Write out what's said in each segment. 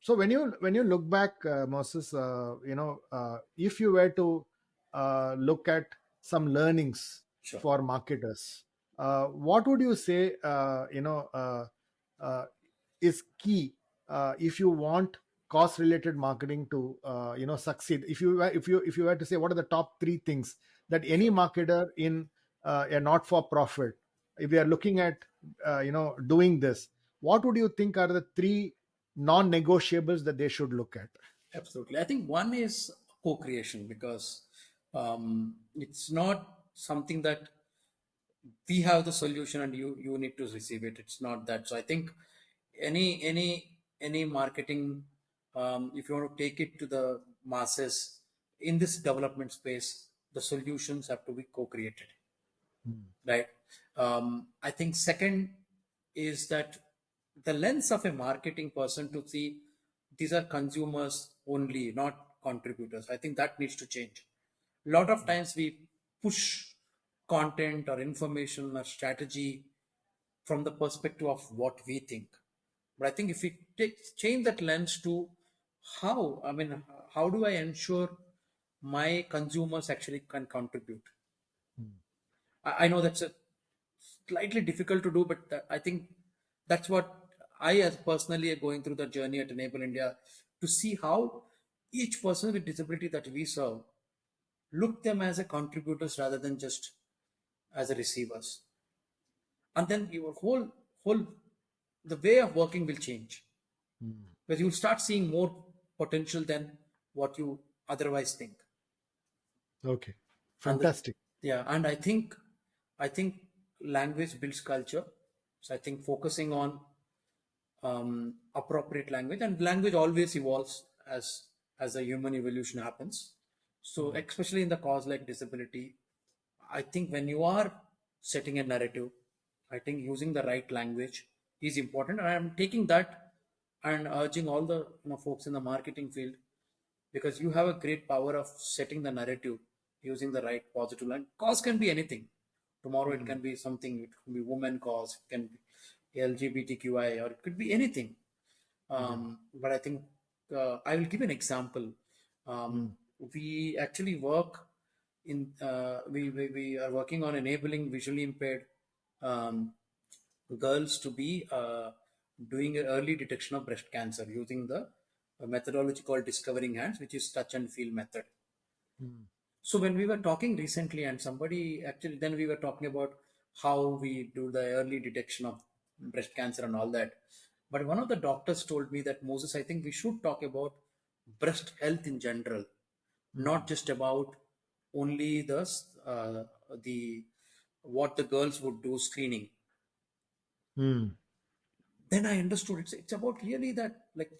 So when you look back, Moses, if you were to look at some learnings Sure. for marketers, what would you say? Uh, is key if you want cost related marketing to succeed. If you were to say what are the top three things that any Sure. marketer in a not for profit, if they are looking at doing this, what would you think are the three non-negotiables that they should look at? Absolutely. I think one is co-creation, because it's not something that we have the solution and you need to receive it. It's not that. So I think any marketing, if you want to take it to the masses in this development space, the solutions have to be co-created, right? I think second is that the lens of a marketing person to see these are consumers only, not contributors. I think that needs to change. A lot of times we push content or information or strategy from the perspective of what we think. But I think if we change that lens to how do I ensure my consumers actually can contribute? I know that's a slightly difficult to do, but I think that's what I as personally are going through the journey at Enable India, to see how each person with disability that we serve look them as a contributors rather than just as a receivers. And then your whole the way of working will change, because you'll start seeing more potential than what you otherwise think. Okay, And fantastic. yeah, and I think language builds culture. So I think focusing on appropriate language, and language always evolves as the human evolution happens. So especially in the cause like disability, I think when you are setting a narrative, I think using the right language is important. And I'm taking that and urging all the folks in the marketing field, because you have a great power of setting the narrative using the right positive line. Cause can be anything. Tomorrow it can be something. It can be women cause. It can be LGBTQI, or it could be anything. But I think I will give an example. We actually work we are working on enabling visually impaired um, girls to be doing an early detection of breast cancer using the methodology called discovering hands, which is touch and feel method. So when we were talking recently, and somebody actually, then we were talking about how we do the early detection of breast cancer and all that. But one of the doctors told me that, Moses, I think we should talk about breast health in general, not just about only the what the girls would do screening. Hmm. Then I understood it's about really that, like,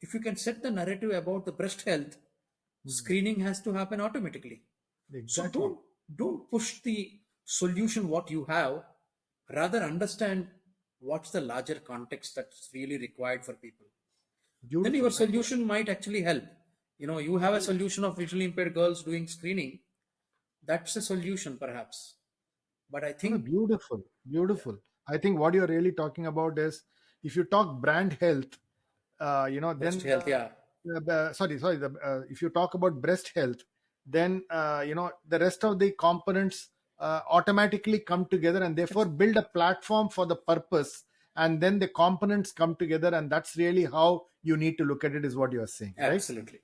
if you can set the narrative about the breast health, screening has to happen automatically. So Exactly. don't push the solution what you have, rather understand what's the larger context that's really required for people. Then your Beautiful. solution might actually help. You have a solution of visually impaired girls doing screening. That's a solution perhaps. But I No, no, think beautiful, beautiful. I think what you're really talking about is if you talk brand health, breast then health, yeah. sorry, if you talk about breast health, then the rest of the components automatically come together and therefore build a platform for the purpose. And then the components come together, and that's really how you need to look at it, is what you are saying, right? Absolutely.